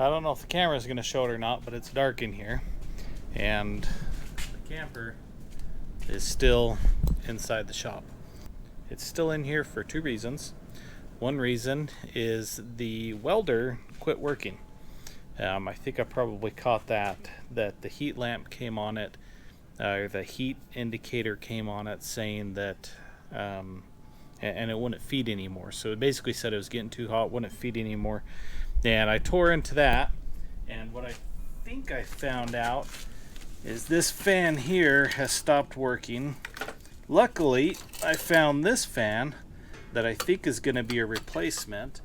I don't know if the camera is going to show it or not, but it's dark in here, and the camper is still inside the shop. It's still in here for two reasons. One reason is the welder quit working. I think I probably caught that the heat lamp came on it, the heat indicator came on it saying that and it wouldn't feed anymore. So it basically said it was getting too hot, wouldn't feed anymore. And I tore into that, and what I think I found out is this fan here has stopped working. Luckily, I found this fan that I think is going to be a replacement.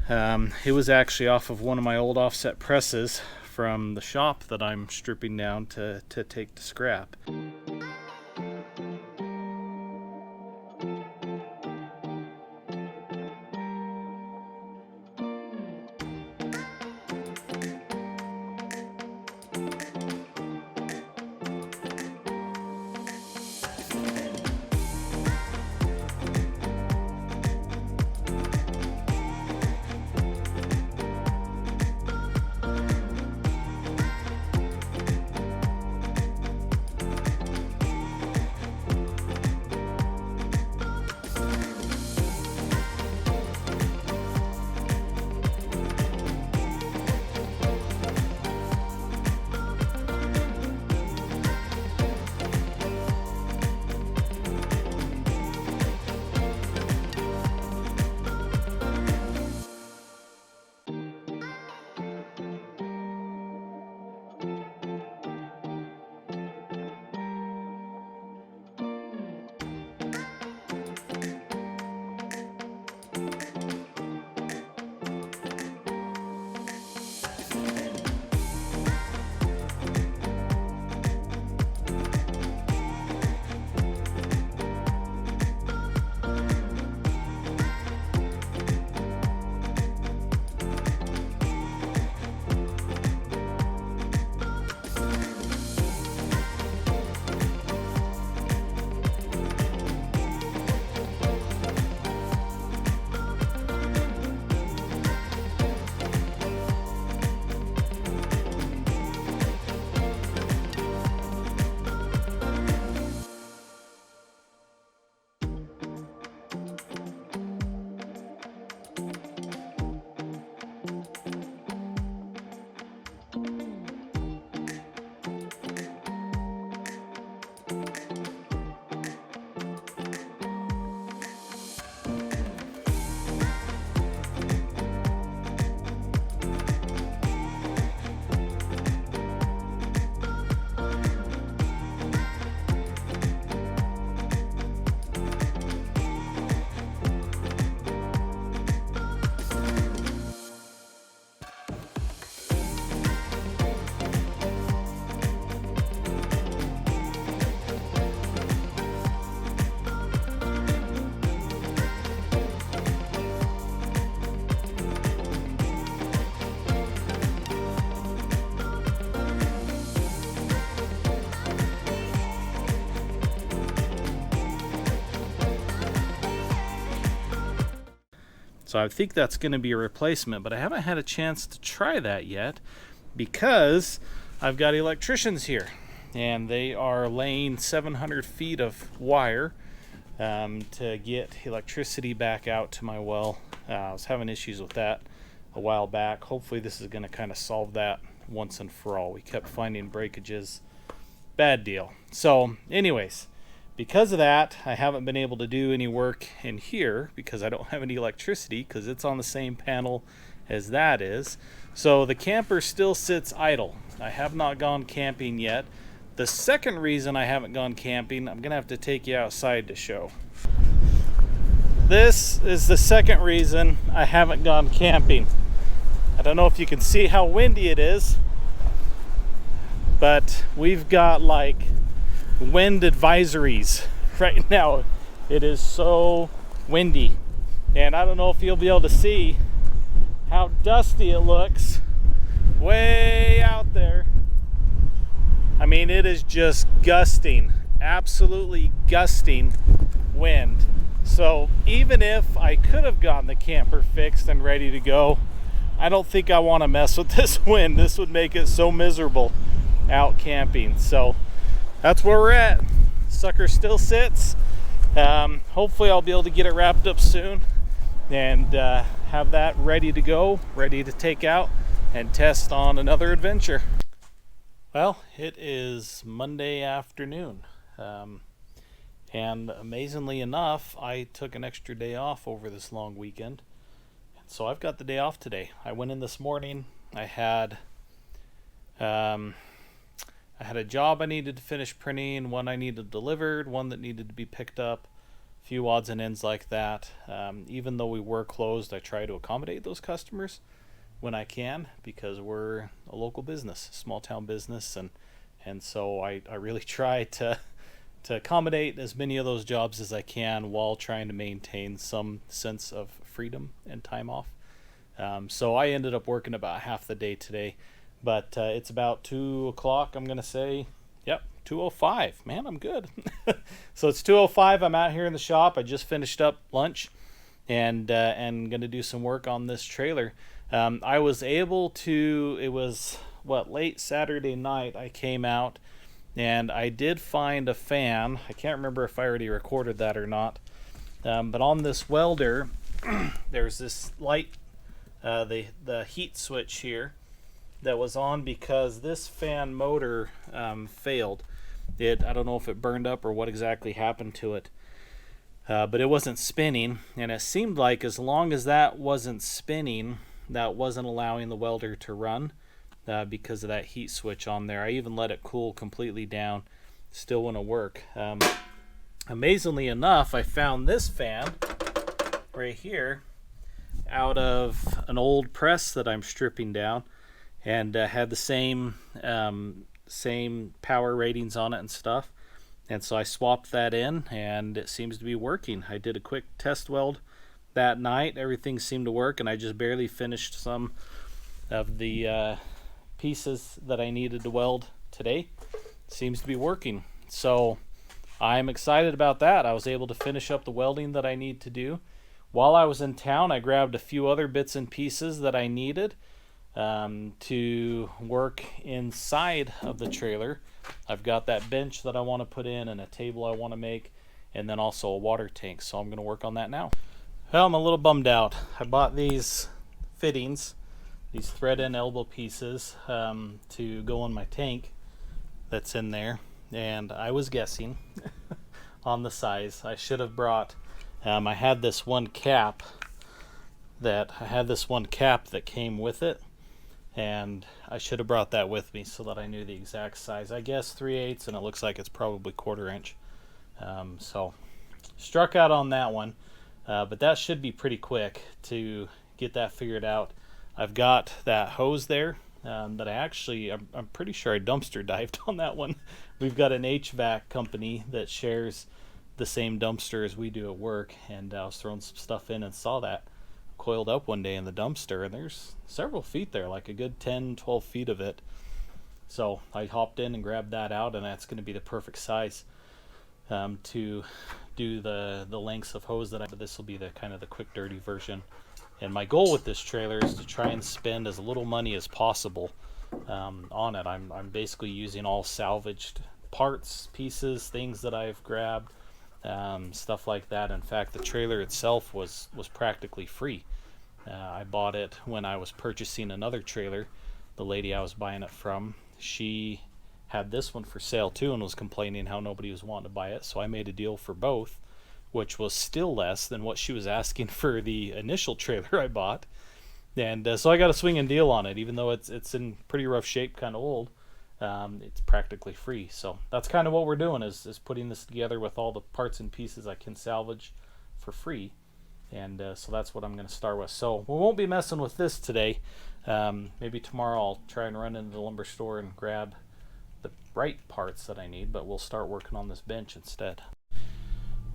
It was actually off of one of my old offset presses from the shop that I'm stripping down to take to scrap. So I think that's going to be a replacement, but I haven't had a chance to try that yet because I've got electricians here and they are laying 700 feet of wire to get electricity back out to my well. I was having issues with that a while back. Hopefully this is going to kind of solve that once and for all. We kept finding breakages. Bad deal. So anyways, because of that, I haven't been able to do any work in here because I don't have any electricity because it's on the same panel as that is. So the camper still sits idle. I have not gone camping yet. The second reason I haven't gone camping, I'm going to have to take you outside to show. This is the second reason I haven't gone camping. I don't know if you can see how windy it is, but we've got like wind advisories right now. It is so windy, and I don't know if you'll be able to see how dusty it looks way out there. I mean, it is just gusting, absolutely gusting wind. So even if I could have gotten the camper fixed and ready to go, I don't think I want to mess with this wind. This would make it so miserable out camping. So that's where we're at. Sucker still sits. Hopefully I'll be able to get it wrapped up soon and have that ready to go, ready to take out and test on another adventure. Well, it is Monday afternoon, and amazingly enough, I took an extra day off over this long weekend, so I've got the day off today. I went in this morning. I had a job I needed to finish printing, one I needed delivered, one that needed to be picked up, a few odds and ends like that. Even though we were closed, I try to accommodate those customers when I can, because we're a local business, small town business, and so I really try to accommodate as many of those jobs as I can while trying to maintain some sense of freedom and time off. So I ended up working about half the day today. But it's about 2 o'clock, I'm going to say. Yep, 2:05. Man, I'm good. So it's 2:05. I'm out here in the shop. I just finished up lunch and going to do some work on this trailer. I was able to, it was, late Saturday night I came out, and I did find a fan. I can't remember if I already recorded that or not. But on this welder, there's this light, the heat switch here, that was on because this fan motor failed. I don't know if it burned up or what exactly happened to it, but it wasn't spinning, and it seemed like as long as that wasn't spinning, that wasn't allowing the welder to run because of that heat switch on there. I even let it cool completely down, still wouldn't work. Amazingly enough, I found this fan right here out of an old press that I'm stripping down, and had the same power ratings on it and stuff. And so I swapped that in, and it seems to be working. I did a quick test weld that night. Everything seemed to work, and I just barely finished some of the pieces that I needed to weld today. Seems to be working. So I'm excited about that. I was able to finish up the welding that I need to do. While I was in town, I grabbed a few other bits and pieces that I needed to work inside of the trailer. I've got that bench that I want to put in, and a table I want to make, and then also a water tank, so I'm going to work on that now. Well, I'm a little bummed out. I bought these fittings, these thread end elbow pieces, to go on my tank that's in there, and I was guessing on the size. I should have brought, I had this one cap that came with it, and I should have brought that with me so that I knew the exact size. I guess 3/8, and it looks like it's probably 1/4 inch. So struck out on that one, but that should be pretty quick to get that figured out. I've got that hose there that I'm pretty sure I dumpster dived on that one. We've got an HVAC company that shares the same dumpster as we do at work, and I was throwing some stuff in and saw that coiled up one day in the dumpster, and there's several feet there, like a good 10-12 feet of it. So I hopped in and grabbed that out, and that's going to be the perfect size to do the lengths of hose that but this will be the kind of the quick dirty version. And my goal with this trailer is to try and spend as little money as possible on it. I'm basically using all salvaged parts, pieces, things that I've grabbed, stuff like that. In fact, the trailer itself was practically free. I bought it when I was purchasing another trailer. The lady I was buying it from, she had this one for sale too, and was complaining how nobody was wanting to buy it, so I made a deal for both, which was still less than what she was asking for the initial trailer I bought. And so I got a swinging deal on it, even though it's in pretty rough shape, kind of old. It's practically free. So that's kind of what we're doing, is putting this together with all the parts and pieces I can salvage for free. And so that's what I'm going to start with. So we won't be messing with this today. Maybe tomorrow I'll try and run into the lumber store and grab the right parts that I need, but we'll start working on this bench instead.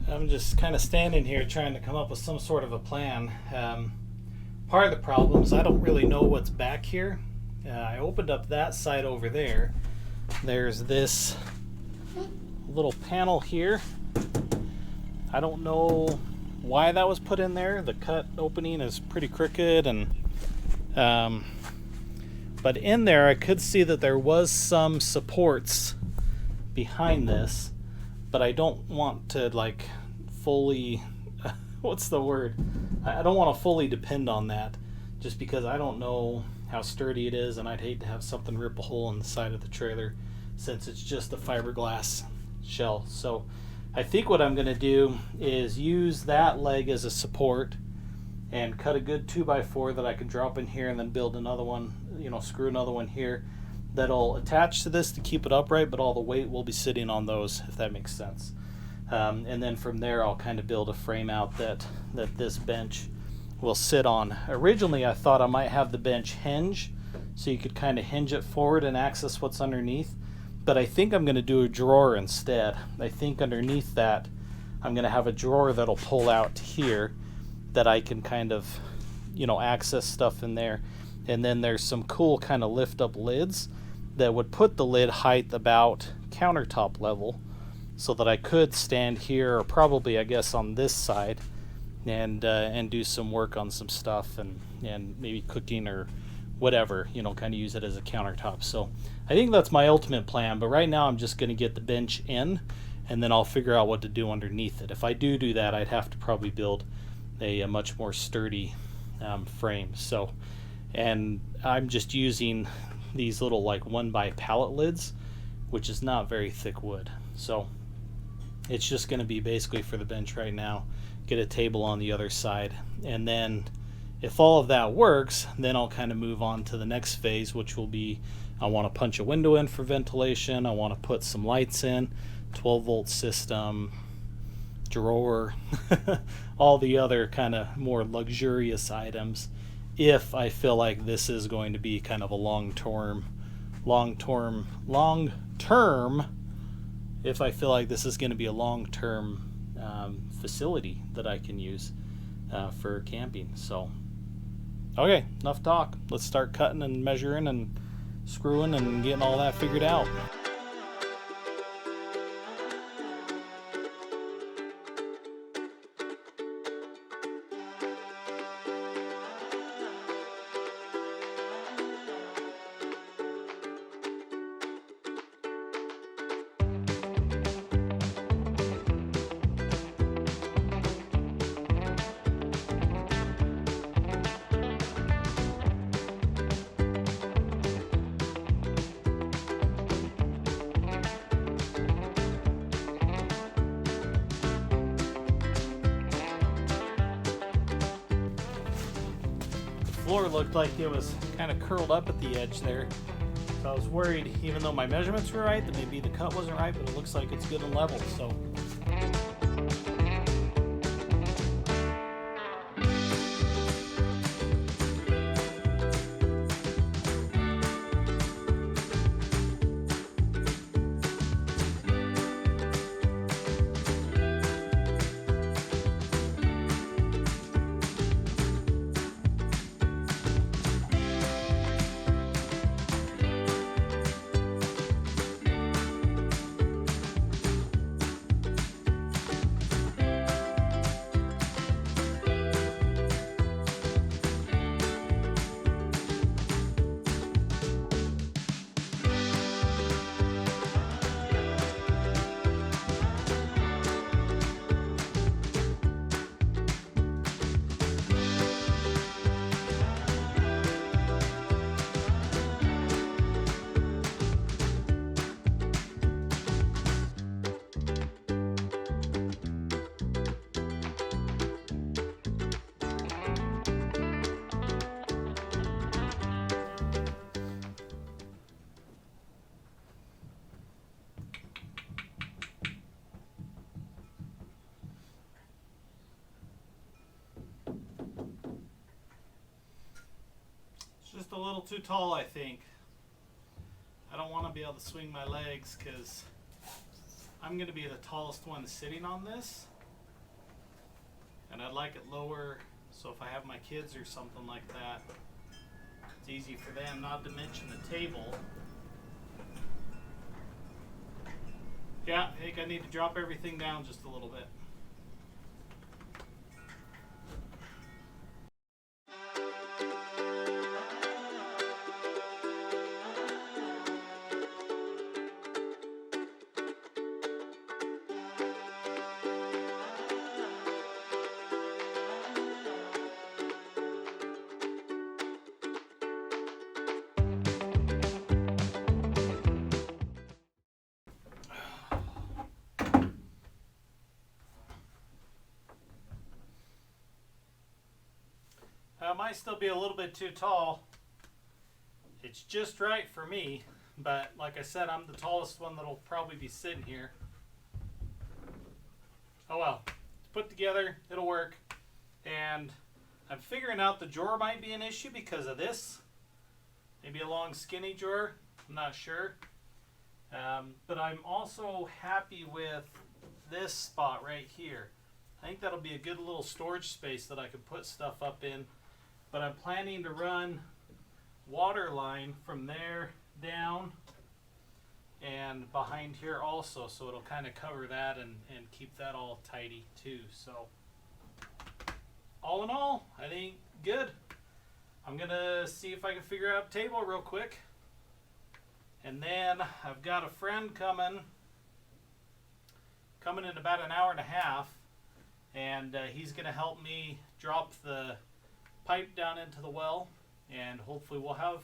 I'm just kind of standing here trying to come up with some sort of a plan. Part of the problem is I don't really know what's back here. I opened up that side over there. There's this little panel here. I don't know why that was put in there. The cut opening is pretty crooked, and But in there, I could see that there was some supports behind this, but I don't want to like fully, what's the word? I don't want to fully depend on that, just because I don't know how sturdy it is, and I'd hate to have something rip a hole in the side of the trailer since it's just a fiberglass shell. So I think what I'm going to do is use that leg as a support and cut a good 2x4 that I can drop in here, and then build another one, screw another one here that'll attach to this to keep it upright, but all the weight will be sitting on those, if that makes sense. And then from there I'll kind of build a frame out that this bench will sit on. Originally I thought I might have the bench hinge so you could kind of hinge it forward and access what's underneath, but I think I'm going to do a drawer instead. I think underneath that I'm going to have a drawer that'll pull out here that I can kind of access stuff in there. And then there's some cool kind of lift up lids that would put the lid height about countertop level, so that I could stand here, or probably I guess on this side, and do some work on some stuff, and maybe cooking or whatever, kind of use it as a countertop. So I think that's my ultimate plan, but right now I'm just going to get the bench in, and then I'll figure out what to do underneath it. If I do that, I'd have to probably build a much more sturdy frame. So, and I'm just using these little like 1x pallet lids, which is not very thick wood. So it's just going to be basically for the bench right now. Get a table on the other side, and then if all of that works, then I'll kind of move on to the next phase, which will be, I want to punch a window in for ventilation. I want to put some lights in, 12-volt system, drawer, all the other kind of more luxurious items, if I feel like this is going to be kind of a long-term, if I feel like this is going to be a long-term facility that I can use for camping. So, okay, enough talk. Let's start cutting and measuring and screwing and getting all that figured out. Floor looked like it was kind of curled up at the edge there, so I was worried, even though my measurements were right, that maybe the cut wasn't right, but it looks like it's good and level. So just a little too tall, I think. I don't want to be able to swing my legs because I'm going to be the tallest one sitting on this, and I'd like it lower so if I have my kids or something like that, it's easy for them, not to mention the table. Yeah, I think I need to drop everything down just a little bit. Now it might still be a little bit too tall. It's just right for me, but like I said, I'm the tallest one that'll probably be sitting here. Oh well, it's put together, it'll work. And I'm figuring out the drawer might be an issue because of this. Maybe a long skinny drawer, I'm not sure. But I'm also happy with this spot right here. I think that'll be a good little storage space that I can put stuff up in. But I'm planning to run water line from there down and behind here also, so it'll kind of cover that and keep that all tidy too. So all in all, I think good. I'm gonna see if I can figure out a table real quick, and then I've got a friend coming in about an hour and a half, and he's gonna help me drop the pipe down into the well, and hopefully we'll have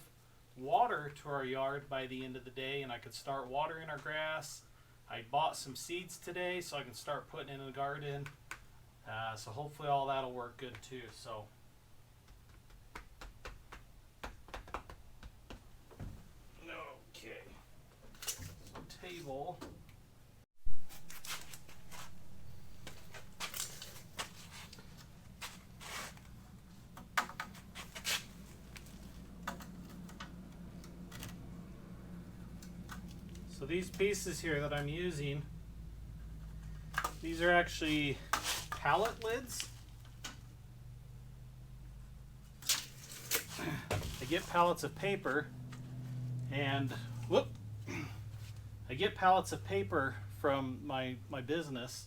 water to our yard by the end of the day, and I could start watering our grass. I bought some seeds today so I can start putting in the garden. So hopefully all that'll work good too. So okay, so table. So these pieces here that I'm using, these are actually pallet lids. I get pallets of paper and I get pallets of paper from my business,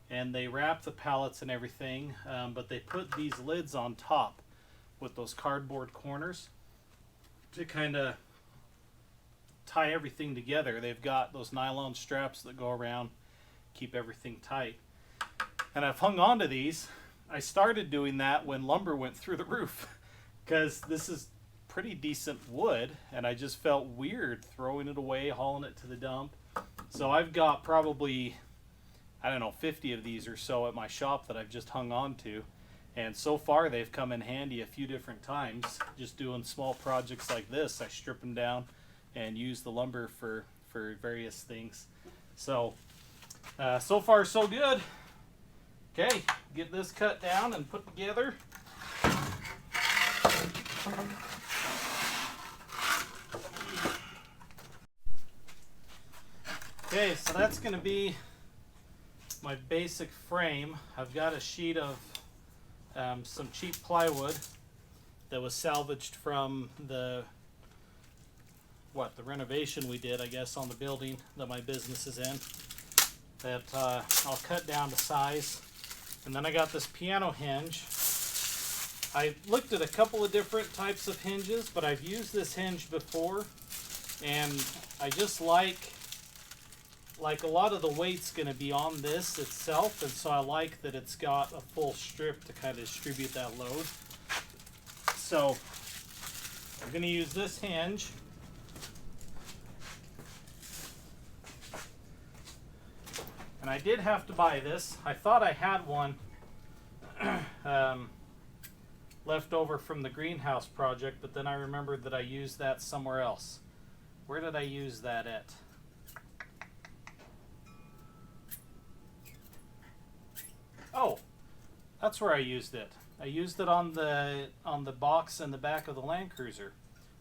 and they wrap the pallets and everything, but they put these lids on top with those cardboard corners to kind of tie everything together. They've got those nylon straps that go around, keep everything tight. And I've hung on to these. I started doing that when lumber went through the roof because this is pretty decent wood, and I just felt weird throwing it away, hauling it to the dump. So I've got probably, I don't know, 50 of these or so at my shop that I've just hung on to. And so far they've come in handy a few different times. Just doing small projects like this, I strip them down and use the lumber for various things. So, so far so good. Okay, get this cut down and put together. Okay, so that's going to be my basic frame. I've got a sheet of some cheap plywood that was salvaged from the renovation we did, I guess, on the building that my business is in, that I'll cut down to size. And then I got this piano hinge. I looked at a couple of different types of hinges, but I've used this hinge before, and I just like a lot of the weight's going to be on this itself, and so I like that it's got a full strip to kind of distribute that load. So I'm going to use this hinge. And I did have to buy this. I thought I had one left over from the greenhouse project, but then I remembered that I used that somewhere else. Where did I use that at? Oh, that's where I used it. I used it on the box in the back of the Land Cruiser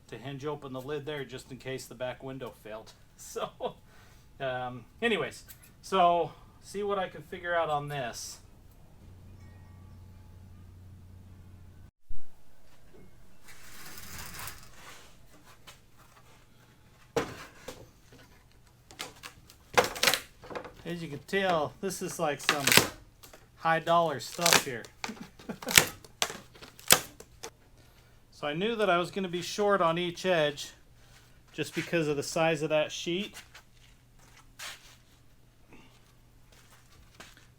to hinge open the lid there just in case the back window failed. So, anyways. So, see what I can figure out on this. As you can tell, this is like some high dollar stuff here. So I knew that I was going to be short on each edge just because of the size of that sheet.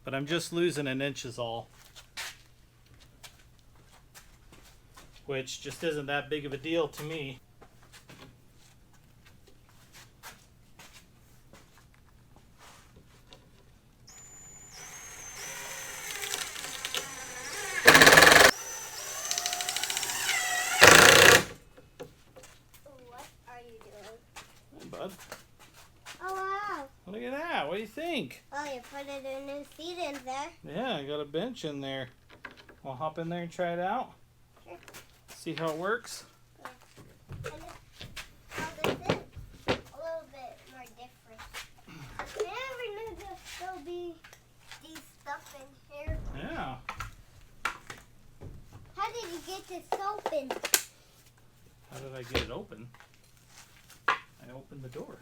But I'm just losing an inch is all, which just isn't that big of a deal to me. bud. Oh, wow. Look at that. What do you think? Oh, you put it in a seat in there. Yeah, I got a bench in there. We'll hop in there and try it out. Sure. See how it works. Yeah. And this is a little bit more different. I never knew there'll be these stuff in here. Yeah. How did you get this open? How did I get it open? I opened the door.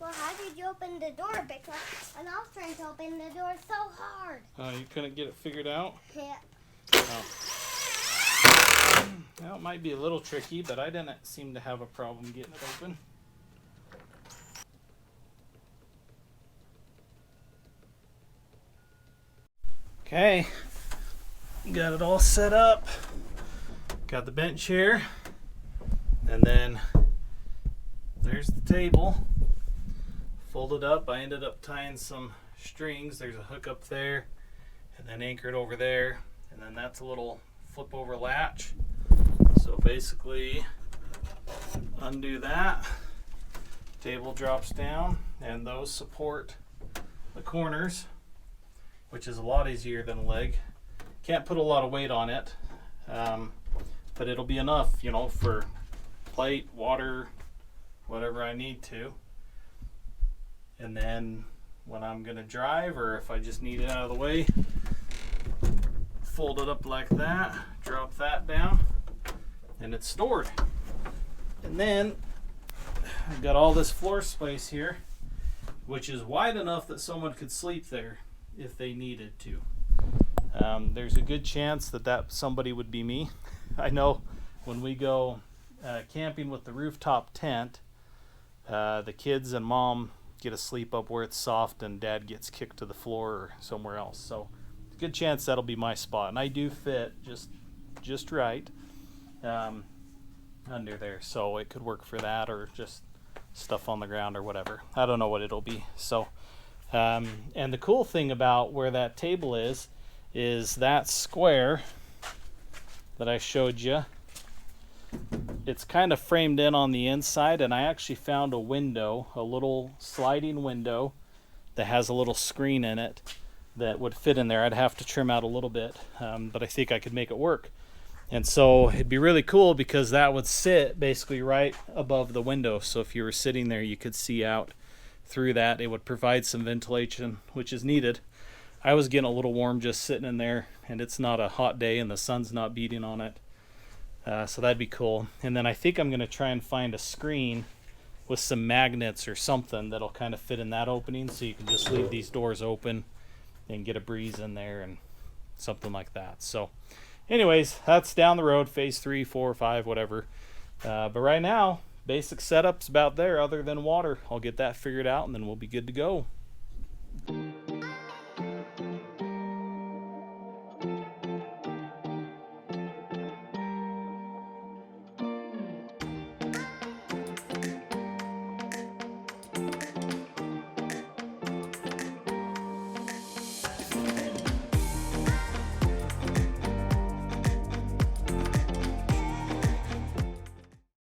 Well, how did you open the door? Because when I was trying to open the door so hard. Oh, you couldn't get it figured out? Yeah. Oh. Well, it might be a little tricky, but I didn't seem to have a problem getting it open. Okay, got it all set up. Got the bench here, and then there's the table. Folded up, I ended up tying some strings. There's a hook up there, and then anchored over there, and then that's a little flip over latch. So basically, undo that, table drops down, and those support the corners, which is a lot easier than a leg. Can't put a lot of weight on it, but it'll be enough, you know, for plate, water, whatever I need to. And then when I'm gonna drive, or if I just need it out of the way, fold it up like that, drop that down, and it's stored. And then I've got all this floor space here, which is wide enough that someone could sleep there if they needed to. There's a good chance that somebody would be me. I know when we go camping with the rooftop tent, the kids and mom get to sleep up where it's soft, and dad gets kicked to the floor or somewhere else. So good chance that'll be my spot, and I do fit just right under there, so it could work for that, or just stuff on the ground or whatever. I don't know what it'll be. So and the cool thing about where that table is that square that I showed you. It's kind of framed in on the inside, and I actually found a window, a little sliding window that has a little screen in it that would fit in there. I'd have to trim out a little bit, but I think I could make it work. And so it'd be really cool because that would sit basically right above the window. So if you were sitting there, you could see out through that. It would provide some ventilation, which is needed. I was getting a little warm just sitting in there, and it's not a hot day and the sun's not beating on it. So that'd be cool. And then I think I'm going to try and find a screen with some magnets or something that'll kind of fit in that opening, so you can just leave these doors open and get a breeze in there and something like that. So anyways, that's down the road, phase 3, 4, 5, whatever. But right now, basic setup's about there other than water. I'll get that figured out, and then we'll be good to go.